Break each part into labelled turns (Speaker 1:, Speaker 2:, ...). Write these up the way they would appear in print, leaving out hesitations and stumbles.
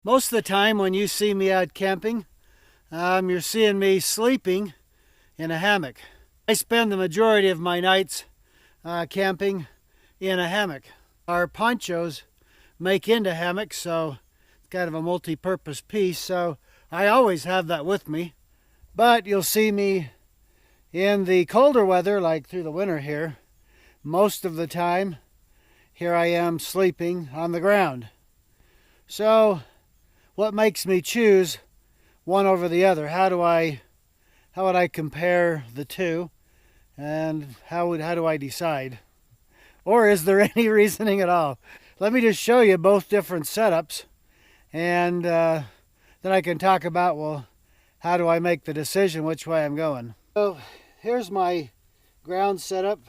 Speaker 1: Most of the time when you see me out camping, you're seeing me sleeping in a hammock. I spend the majority of my nights camping in a hammock. Our ponchos make into hammocks, so it's kind of a multi-purpose piece, so I always have that with me. But you'll see me in the colder weather, like through the winter here, most of the time, here I am sleeping on the ground. So what makes me choose one over the other? How would I compare the two? And how do I decide? Or is there any reasoning at all? Let me just show you both different setups, and then I can talk about, well, how do I make the decision which way I'm going? So here's my ground setup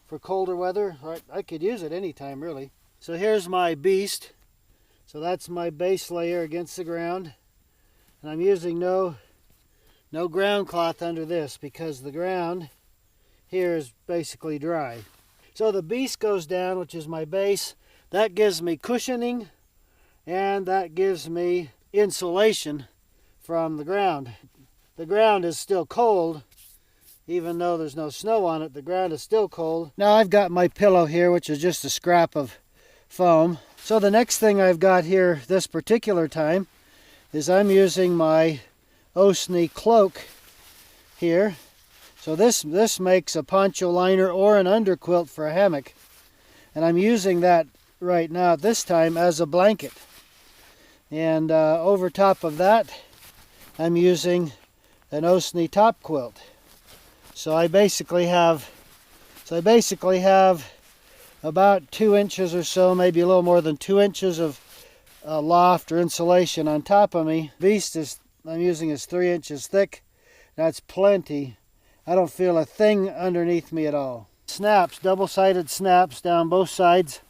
Speaker 1: for colder weather. I could use it anytime, really. So here's my beast. So that's my base layer against the ground. And I'm using no ground cloth under this because the ground here is basically dry. So the beast goes down, which is my base. That gives me cushioning, and that gives me insulation from the ground. The ground is still cold, even though there's no snow on it. The ground is still cold. Now I've got my pillow here, which is just a scrap of foam. So the next thing I've got here this particular time is I'm using my Osney cloak here. So this makes a poncho liner or an underquilt for a hammock. And I'm using that right now at this time as a blanket. And over top of that, I'm using an Osney top quilt. So I basically have about 2 inches or so, maybe a little more than 2 inches of loft or insulation on top of me. Beast I'm using is 3 inches thick. That's plenty. I don't feel a thing underneath me at all. Snaps, double-sided snaps down both sides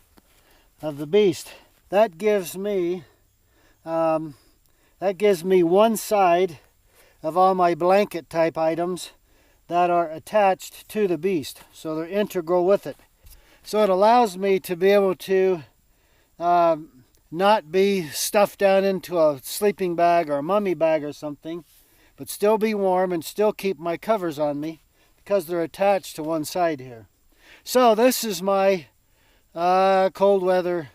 Speaker 1: of the beast. That gives me one side of all my blanket type items that are attached to the beast. So they're integral with it. So it allows me to be able to not be stuffed down into a sleeping bag or a mummy bag or something, but still be warm and still keep my covers on me because they're attached to one side here. So this is my cold weather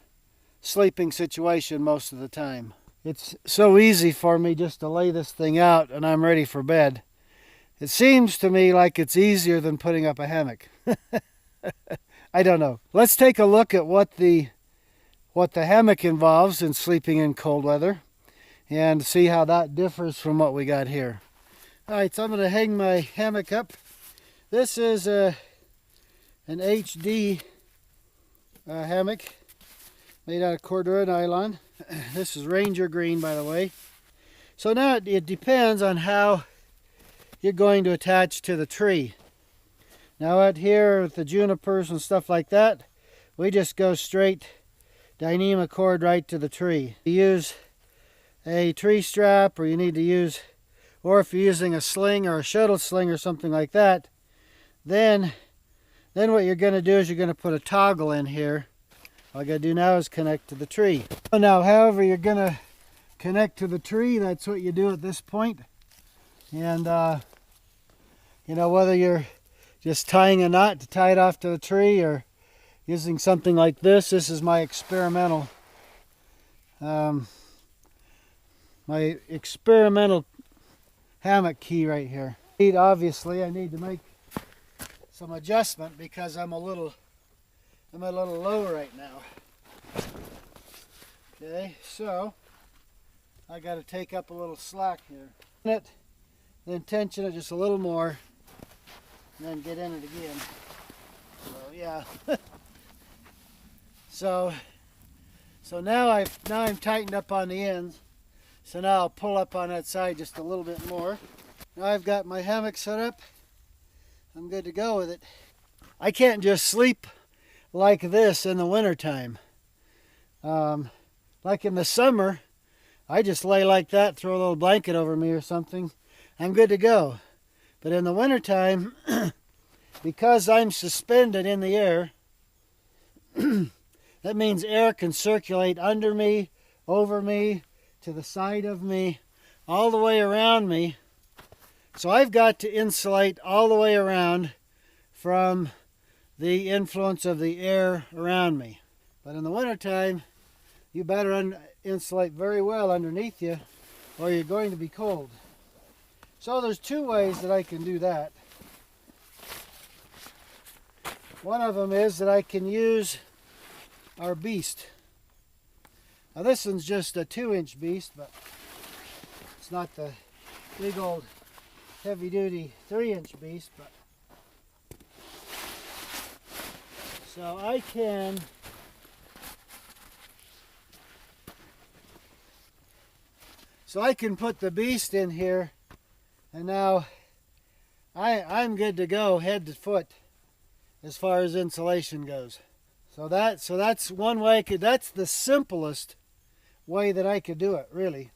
Speaker 1: sleeping situation most of the time. It's so easy for me just to lay this thing out and I'm ready for bed. It seems to me like it's easier than putting up a hammock. I don't know. Let's take a look at what the hammock involves in sleeping in cold weather and see how that differs from what we got here. All right, so I'm going to hang my hammock up. This is an HD hammock made out of Cordura nylon. This is Ranger green, by the way. So now it depends on how you're going to attach to the tree. Now out here with the junipers and stuff like that, we just go straight Dyneema cord right to the tree. You use a tree strap, or you need to use, or if you're using a sling or a shuttle sling or something like that, then what you're going to do is you're going to put a toggle in here. All I got to do now is connect to the tree. Now, however you're going to connect to the tree, that's what you do at this point. And whether you're just tying a knot to tie it off to the tree or using something like this. This is my experimental hammock key right here. Obviously I need to make some adjustment because I'm a little low right now. Okay, so I got to take up a little slack here. Then tension it just a little more, and then get in it again. So yeah. So now I'm tightened up on the ends. So now I'll pull up on that side just a little bit more. Now I've got my hammock set up. I'm good to go with it. I can't just sleep like this in the wintertime. Like in the summer, I just lay like that, throw a little blanket over me or something. I'm good to go. But in the wintertime, because I'm suspended in the air, that means air can circulate under me, over me, to the side of me, all the way around me. So I've got to insulate all the way around from the influence of the air around me. But in the wintertime, you better insulate very well underneath you, or you're going to be cold. So there's two ways that I can do that. One of them is that I can use our beast. Now this one's just a 2-inch beast, but it's not the big old heavy-duty 3-inch beast. But so I can put the beast in here, and now I'm good to go head to foot as far as insulation goes. So that's one way that's the simplest way that I could do it, really.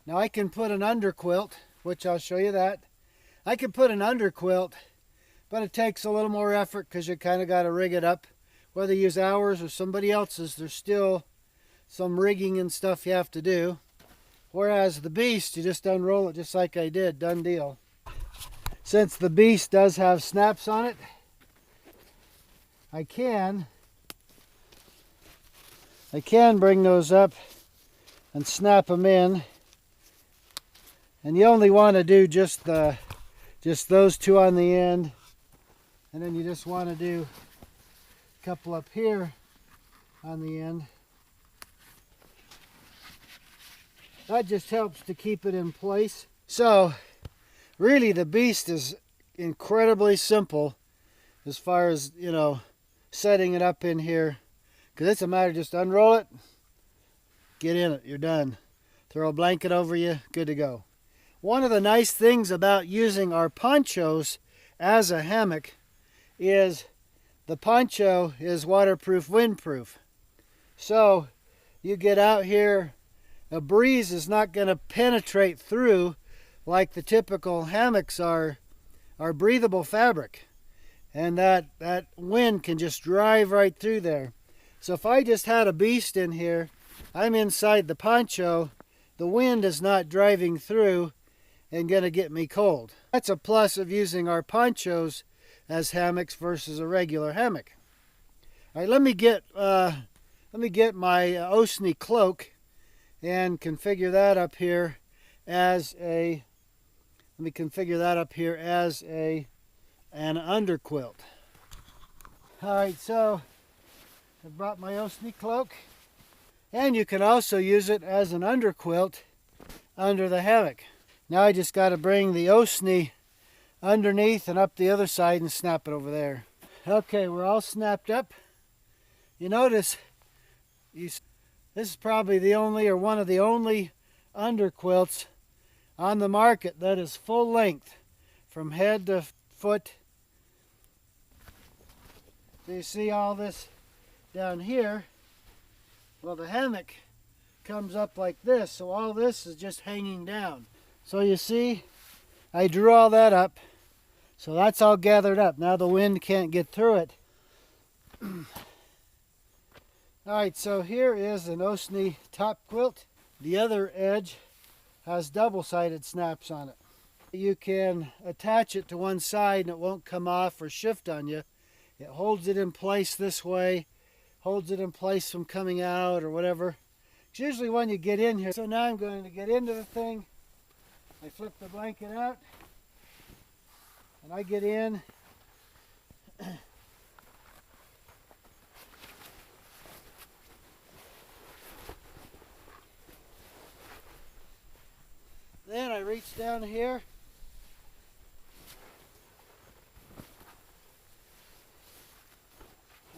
Speaker 1: Now I can put an underquilt, which I'll show you that. I can put an underquilt, but it takes a little more effort because you kind of got to rig it up. Whether you use ours or somebody else's, there's still some rigging and stuff you have to do. Whereas the beast, you just unroll it just like I did, done deal. Since the beast does have snaps on it, I can bring those up and snap them in. And you only want to do just those two on the end, and then you just want to do a couple up here on the end. That just helps to keep it in place. So really the beast is incredibly simple as far as, you know, setting it up in here, because it's a matter of just unroll it, get in it, you're done. Throw a blanket over you, good to go. One of the nice things about using our ponchos as a hammock is the poncho is waterproof, windproof. So you get out here, a breeze is not going to penetrate through like the typical hammocks are breathable fabric. And that wind can just drive right through there. So if I just had a beast in here, I'm inside the poncho, the wind is not driving through and going to get me cold. That's a plus of using our ponchos as hammocks versus a regular hammock. All right, let me get my Osni cloak and configure that up here as an underquilt. All right, so I brought my Osni cloak, and you can also use it as an underquilt under the hammock. Now I just got to bring the Osni underneath and up the other side and snap it over there. Okay, we're all snapped up. You notice this is probably the only or one of the only underquilts on the market that is full length from head to foot. So you see all this down here. Well, the hammock comes up like this, so all this is just hanging down. So you see, I drew all that up, so that's all gathered up. Now the wind can't get through it. Alright, so here is an Osni top quilt. The other edge has double-sided snaps on it. You can attach it to one side and it won't come off or shift on you. It holds it in place this way, holds it in place from coming out or whatever. It's usually when you get in here. So now I'm going to get into the thing. I flip the blanket out and I get in. Then I reach down here.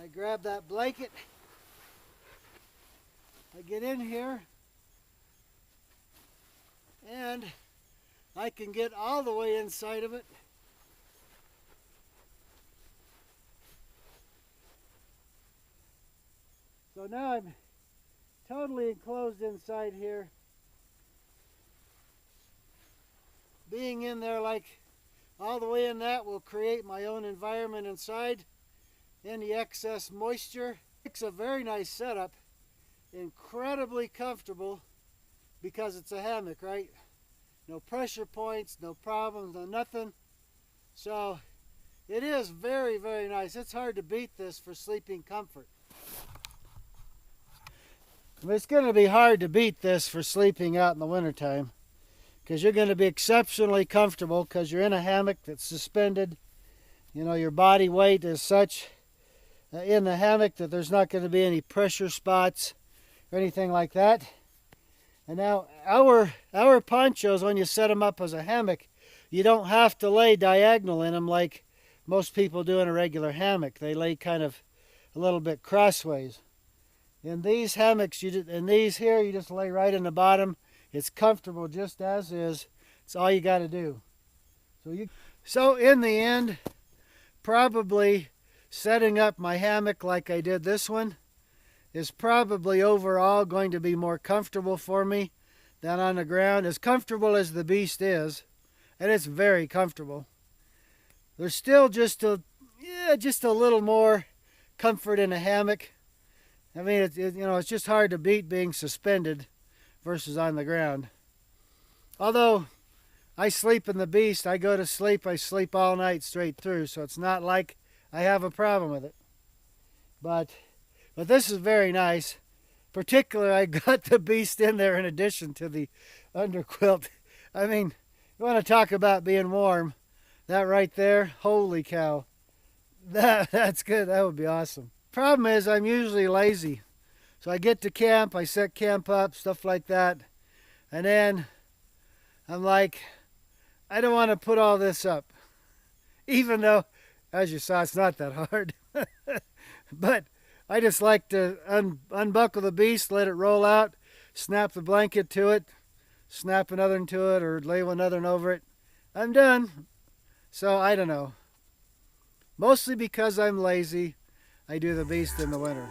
Speaker 1: I grab that blanket. I get in here. And I can get all the way inside of it. So now I'm totally enclosed inside here. Being in there like all the way in that will create my own environment inside. Any excess moisture. It's a very nice setup. Incredibly comfortable. because it's a hammock, right? No pressure points, no problems, no nothing. So it is very, very nice. It's hard to beat this for sleeping comfort. But it's going to be hard to beat this for sleeping out in the wintertime, because you're going to be exceptionally comfortable because you're in a hammock that's suspended. You know, your body weight is such in the hammock that there's not going to be any pressure spots or anything like that. And now our ponchos, when you set them up as a hammock, you don't have to lay diagonal in them like most people do in a regular hammock. They lay kind of a little bit crossways. In these hammocks, in these here, you just lay right in the bottom. It's comfortable just as is. It's all you got to do. So in the end, probably setting up my hammock like I did this one is probably overall going to be more comfortable for me than on the ground. As comfortable as the beast is, and it's very comfortable, there's still just a little more comfort in a hammock. I mean, it's just hard to beat being suspended versus on the ground. Although I sleep in the beast, I go to sleep, I sleep all night straight through, so it's not like I have a problem with it. But this is very nice. Particularly, I got the beast in there in addition to the underquilt. I mean, you want to talk about being warm. That right there, holy cow. That's good. That would be awesome. Problem is, I'm usually lazy. So I get to camp, I set camp up, stuff like that. And then I'm like, I don't want to put all this up. Even though, as you saw, it's not that hard. But I just like to unbuckle the beast, let it roll out, snap the blanket to it, snap another one to it, or lay another one over it. I'm done. So I don't know. Mostly because I'm lazy, I do the beast in the winter.